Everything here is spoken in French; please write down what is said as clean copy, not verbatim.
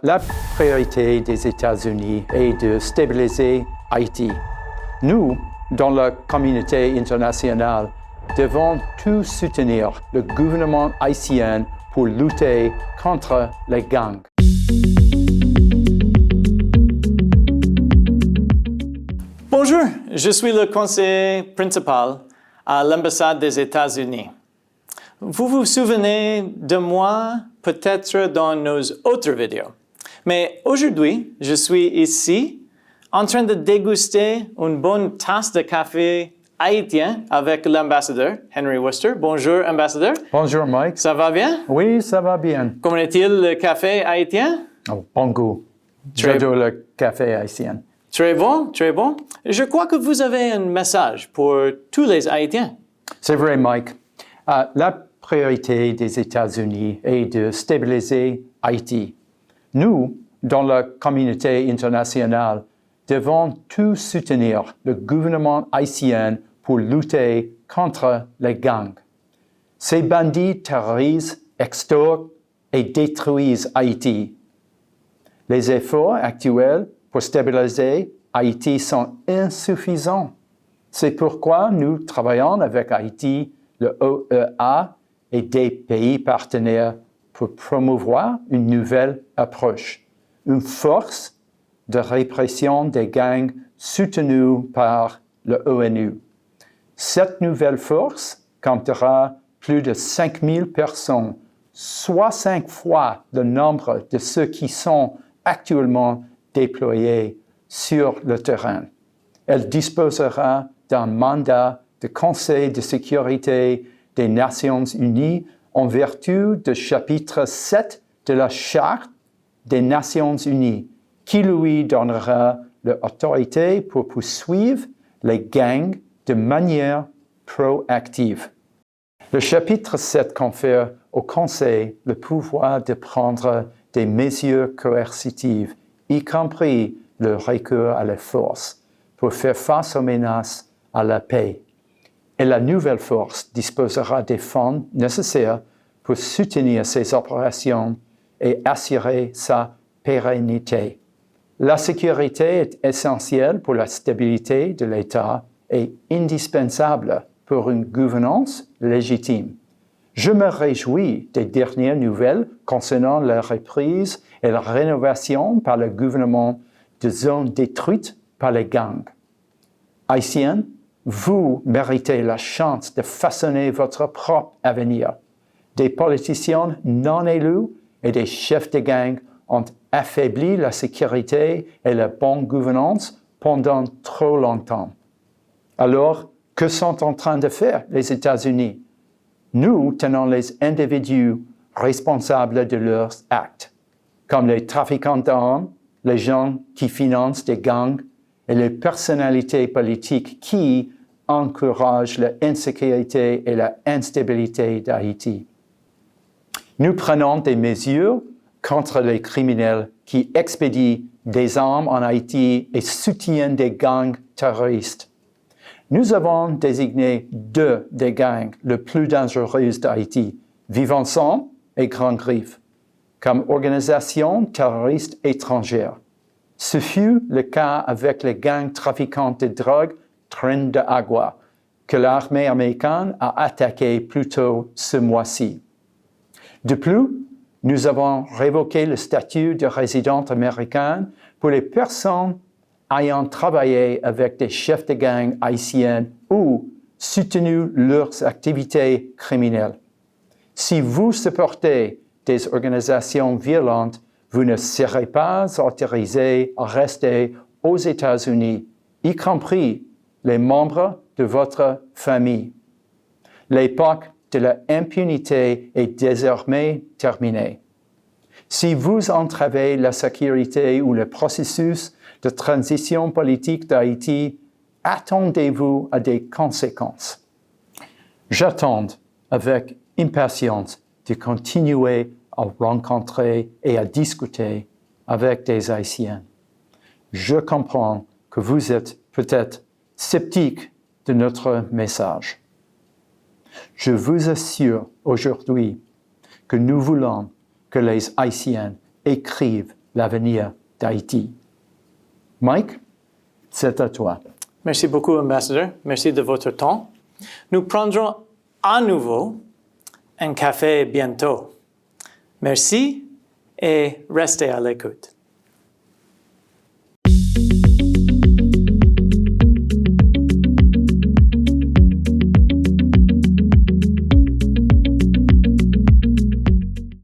La priorité des États-Unis est de stabiliser Haïti. Nous, dans la communauté internationale, devons tous soutenir le gouvernement haïtien pour lutter contre les gangs. Bonjour, je suis le conseiller principal à l'ambassade des États-Unis. Vous vous souvenez de moi peut-être dans nos autres vidéos, mais aujourd'hui, je suis ici en train de déguster une bonne tasse de café haïtien avec l'ambassadeur Henry Worcester. Bonjour, ambassadeur. Bonjour, Mike. Ça va bien? Oui, ça va bien. Comment est-il le café haïtien? Oh, bon goût. J'adore le café haïtien. Très bon, très bon. Je crois que vous avez un message pour tous les Haïtiens. C'est vrai, Mike. La priorité des États-Unis est de stabiliser Haïti. Nous, dans la communauté internationale, devons tous soutenir le gouvernement haïtien pour lutter contre les gangs. Ces bandits terrorisent, extorquent et détruisent Haïti. Les efforts actuels pour stabiliser Haïti sont insuffisants. C'est pourquoi nous travaillons avec Haïti, le OEA et des pays partenaires pour promouvoir une nouvelle approche, une force de répression des gangs soutenue par l'ONU. Cette nouvelle force comptera plus de 5000 personnes, soit 5 fois le nombre de ceux qui sont actuellement déployés sur le terrain. Elle disposera d'un mandat de Conseil de sécurité des Nations unies en vertu du chapitre 7 de la Charte des Nations unies, qui lui donnera l'autorité pour poursuivre les gangs de manière proactive. Le chapitre 7 confère au Conseil le pouvoir de prendre des mesures coercitives, y compris le recours à la force, pour faire face aux menaces à la paix. Et la nouvelle force disposera des fonds nécessaires pour soutenir ces opérations et assurer sa pérennité. La sécurité est essentielle pour la stabilité de l'État et indispensable pour une gouvernance légitime. Je me réjouis des dernières nouvelles concernant la reprise et la rénovation par le gouvernement de zones détruites par les gangs. Haïtiens, vous méritez la chance de façonner votre propre avenir. Des politiciens non élus et des chefs de gang ont affaibli la sécurité et la bonne gouvernance pendant trop longtemps. Alors, que sont en train de faire les États-Unis? Nous tenons les individus responsables de leurs actes, comme les trafiquants d'armes, les gens qui financent des gangs et les personnalités politiques qui encouragent l'insécurité et l'instabilité d'Haïti. Nous prenons des mesures contre les criminels qui expédient des armes en Haïti et soutiennent des gangs terroristes. Nous avons désigné 2 des gangs les plus dangereux d'Haïti, Vivanson et Grand Griffe, comme organisations terroristes étrangères. Ce fut le cas avec les gangs trafiquants de drogue Tren de Agua, que l'armée américaine a attaqué plus tôt ce mois-ci. De plus, nous avons révoqué le statut de résident américain pour les personnes ayant travaillé avec des chefs de gang haïtiens ou soutenu leurs activités criminelles. Si vous supportez des organisations violentes, vous ne serez pas autorisé à rester aux États-Unis, y compris les membres de votre famille. L'époque de l'impunité est désormais terminée. Si vous entravez la sécurité ou le processus de transition politique d'Haïti, attendez-vous à des conséquences. J'attends avec impatience de continuer à rencontrer et à discuter avec des Haïtiens. Je comprends que vous êtes peut-être sceptiques de notre message. Je vous assure aujourd'hui que nous voulons que les Haïtiens écrivent l'avenir d'Haïti. Mike, c'est à toi. Merci beaucoup, ambassadeur. Merci de votre temps. Nous prendrons à nouveau un café bientôt. Merci et restez à l'écoute.